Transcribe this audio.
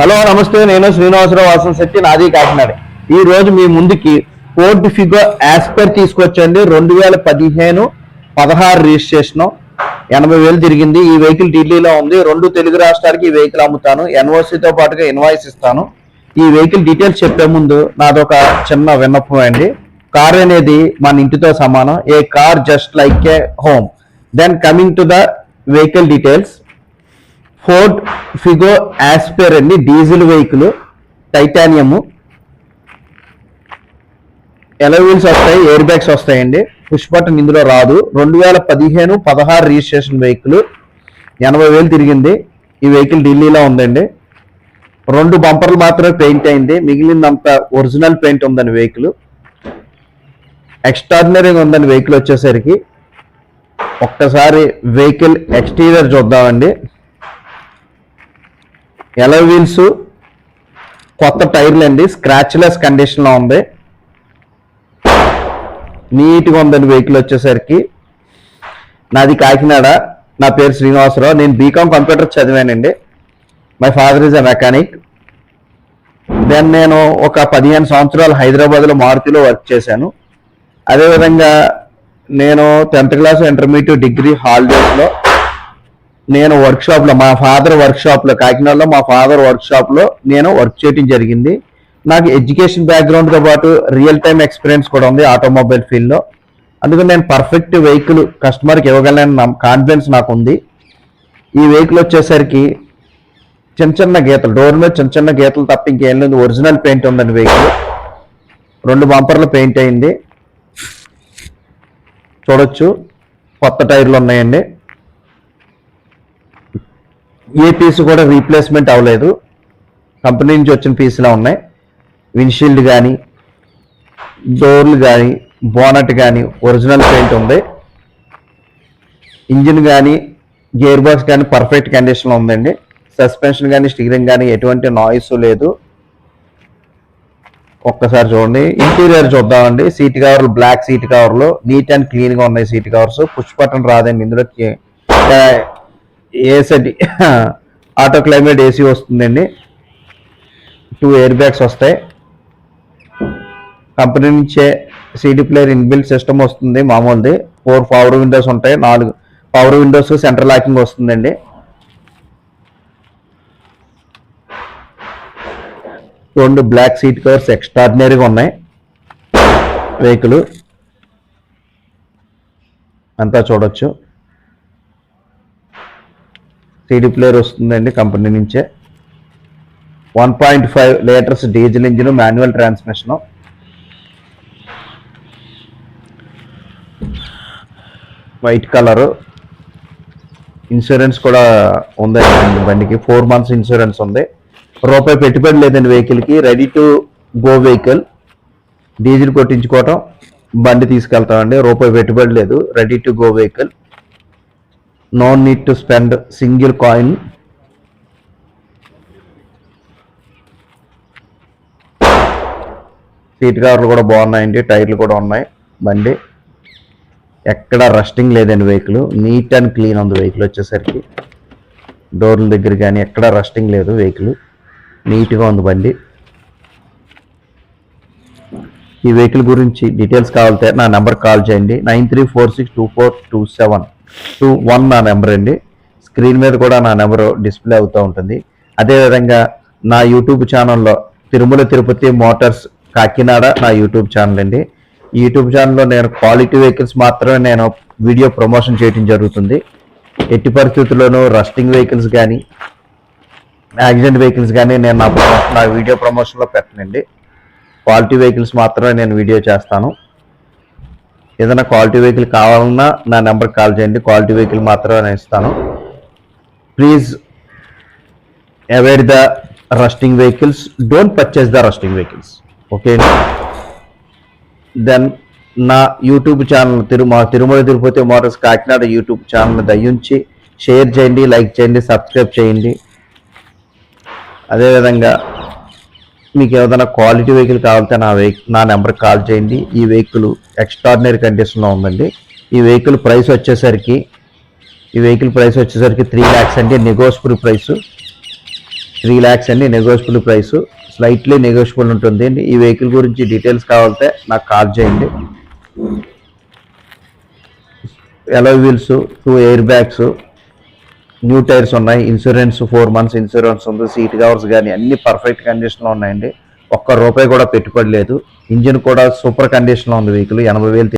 Hello నమస్తే, నేను శ్రీనివాసరావు వాసన్ శెట్టి, నాది కాకినాడ. ఈ రోజు మీ ముందుకి ఫోర్డ్ ఫిగో యాస్పర్ తీసుకొచ్చండి. 2015 16 రిజిస్ట్రేషన్, 80,000 తిరిగింది. ఈ వెహికల్ ఢిల్లీలో ఉంది. 2 తెలుగు రాష్ట్రాలకి ఈ వెహికల్ అమ్ముతాను. ఎన్ఓసితో పాటుగా ఇన్వాయిస్ ఇస్తాను. ఈ వెహికల్ డీటెయిల్స్ చెప్పే ముందు నాదొక చిన్న విన్నపం అండి. కార్ అనేది మన ఇంటితో సమానం. A car just like a home. Then coming to the vehicle details. Ford Figo Aspire అండి, diesel vehicle, titanium, alloy wheels వస్తాయి, ఎయిర్ బ్యాగ్స్ వస్తాయండి. పుష్ బటన్ ఇందులో రాదు. 2015 16 రిజిస్ట్రేషన్ వెహికల్, 80,000 తిరిగింది. ఈ వెహికల్ ఢిల్లీలో ఉందండి. 2 బంపర్లు మాత్రమే పెయింట్ అయింది, మిగిలినంతా ఒరిజినల్ పెయింట్ ఉందని వెహికల్. ఎక్స్ట్రాడినరీగా ఉందని వెహికల్ వచ్చేసరికి. ఒక్కసారి వెహికల్ ఎక్స్టీరియర్ చూద్దామండి. ఎలాయ్ వీల్స్, కొత్త టైర్లు అండి, స్క్రాచ్లెస్ కండిషన్లో ఉంది. నీట్గా ఉందండి వెహికల్ వచ్చేసరికి. నాది కాకినాడ. నా పేరు శ్రీనివాసరావు. నేను బీకామ్ కంప్యూటర్ చదివానండి. My father is a mechanic. Then నేను ఒక 15 సంవత్సరాలు హైదరాబాద్లో మారుతిలో వర్క్ చేశాను. అదేవిధంగా నేను 10th క్లాస్ ఇంటర్మీడియట్ డిగ్రీ హాలిడేస్లో నేను వర్క్షాప్లో, మా ఫాదర్ వర్క్షాప్లో, కాకినాడలో మా ఫాదర్ వర్క్షాప్లో నేను వర్క్ చేయడం జరిగింది. నాకు ఎడ్యుకేషన్ బ్యాక్గ్రౌండ్తో పాటు రియల్ టైమ్ ఎక్స్పీరియన్స్ కూడా ఉంది ఆటోమొబైల్ ఫీల్డ్లో. అందుకని నేను పర్ఫెక్ట్ వెహికల్ కస్టమర్కి ఇవ్వగలను కాన్ఫిడెన్స్ నాకు ఉంది. ఈ వెహికల్ వచ్చేసరికి చిన్న చిన్న గీతలు, డోర్ మీద చిన్న చిన్న గీతలు తప్ప ఇంకేం లేదు. ఒరిజినల్ పెయింట్ ఉందండి వెహికల్. 2 బంపర్లు పెయింట్ అయింది, చూడొచ్చు. కొత్త టైర్లు ఉన్నాయండి. ఏ పీస్ కూడా రీప్లేస్మెంట్ అవ్వలేదు, కంపెనీ నుంచి వచ్చిన పీసులా ఉన్నాయి. విండ్షీల్డ్ కానీ, డోర్లు కానీ, బోనట్ కానీ ఒరిజినల్ పెయింట్ ఉంది. ఇంజిన్ కానీ, గేర్ బాక్స్ కానీ పర్ఫెక్ట్ కండిషన్లో ఉందండి. సస్పెన్షన్ కానీ, స్టీరింగ్ కానీ ఎటువంటి నాయిస్ లేదు. ఒక్కసారి చూడండి. ఇంటీరియర్ చూద్దామండి. సీట్ కవర్లు బ్లాక్ సీట్ కవర్లు, నీట్ అండ్ క్లీన్గా ఉన్నాయి సీట్ కవర్స్. పుష్ బటన్ రాదండి ఇందులో. ఏసీ ఆటో క్లైమేట్ ఏసీ వస్తుందండి. 2 ఎయిర్ బ్యాగ్స్ వస్తాయి. కంపెనీ నుంచే సీడీ ప్లేయర్ ఇన్బిల్ట్ సిస్టమ్ వస్తుంది మామూలుది. 4 పవర్ విండోస్ ఉంటాయి. 4 పవర్ విండోస్, సెంట్రల్ లాకింగ్ వస్తుందండి. 2 బ్లాక్ సీట్ కవర్స్ ఎక్స్ట్రాడినరీగా ఉన్నాయి. వెహికల్ అంతా చూడొచ్చు. సీడీ ప్లేయర్ వస్తుందండి కంపెనీ నుంచే. 1.5 litres diesel engine, manual transmission. White colour. Insurance కూడా ఉందండి బండికి. 4 months ఇన్సూరెన్స్ ఉంది. రూపాయి పెట్టుబడి లేదండి వెహికల్కి. Ready to go vehicle. Diesel కొట్టించుకోవటం, బండి తీసుకెళ్తామండి. రూపాయి పెట్టుబడి లేదు. Ready to go vehicle. No need to spend single coin. Seat కవర్లు కూడా బాగున్నాయండి, టైర్లు కూడా ఉన్నాయి. బండి ఎక్కడ రస్టింగ్ లేదండి. వెహికల్ నీట్ అండ్ క్లీన్ ఉంది. వెహికల్ వచ్చేసరికి డోర్ల దగ్గర కానీ ఎక్కడ రస్టింగ్ లేదు. వెహికల్ నీట్గా ఉంది బండి. ఈ వెహికల్ గురించి డీటెయిల్స్ కావాలంటే నా నెంబర్ కాల్ చేయండి. 9346242721 నా నెంబర్ అండి. స్క్రీన్ మీద కూడా నా నెంబరు డిస్ప్లే అవుతూ ఉంటుంది. అదేవిధంగా నా యూట్యూబ్ ఛానల్లో తిరుమల తిరుపతి మోటార్స్ కాకినాడ నా యూట్యూబ్ ఛానల్ అండి. ఈ యూట్యూబ్ ఛానల్లో నేను క్వాలిటీ వెహికల్స్ మాత్రమే నేను వీడియో ప్రమోషన్ చేయడం జరుగుతుంది. ఎట్టి పరిస్థితుల్లోనూ రస్టింగ్ వెహికల్స్ కానీ, యాక్సిడెంట్ వెహికల్స్ కానీ నేను నా వీడియో ప్రమోషన్లో పెట్టనండి. క్వాలిటీ వెహికల్స్ మాత్రమే నేను వీడియో చేస్తాను. ఏదైనా క్వాలిటీ వెహికల్ కావాలన్నా నా నెంబర్ కాల్ చేయండి. క్వాలిటీ వెహికల్ మాత్రమే నేను ఇస్తాను. Please avoid the rusting vehicles. Don't purchase the rusting vehicles. Okay. Then నా YouTube channel Tirumala Tirupati Motors Kakinada YouTube channel దయించి షేర్ చేయండి, లైక్ చేయండి, సబ్స్క్రైబ్ చేయండి. అదేవిధంగా మీకు ఏదైనా క్వాలిటీ వెహికల్ కావాలంటే నా నెంబర్కి కాల్ చేయండి. ఈ వెహికల్ ఎక్స్ట్రాడినరీ కండిషన్లో ఉందండి. ఈ వెహికల్ ప్రైస్ వచ్చేసరికి 3 lakhs అండి. Negotiable price. 3 lakhs అండి, నెగోషియబుల్ ప్రైస్, స్లైట్లీ నెగోషియబుల్ ఉంటుంది అండి. ఈ వెహికల్ గురించి డీటెయిల్స్ కావాలంటే నాకు కాల్ చేయండి. Alloy wheels, 2 air bags, new tyres ఉన్నాయి, ఇన్సూరెన్స్ 4 months ఇన్సూరెన్స్ ఉంది, సీట్ కవర్స్ కానీ అన్ని పర్ఫెక్ట్ కండిషన్లో ఉన్నాయండి. ఒక్క రూపాయి కూడా పెట్టుబడి లేదు. ఇంజిన్ కూడా సూపర్ కండిషన్లో ఉంది. వెహికల్ 80,000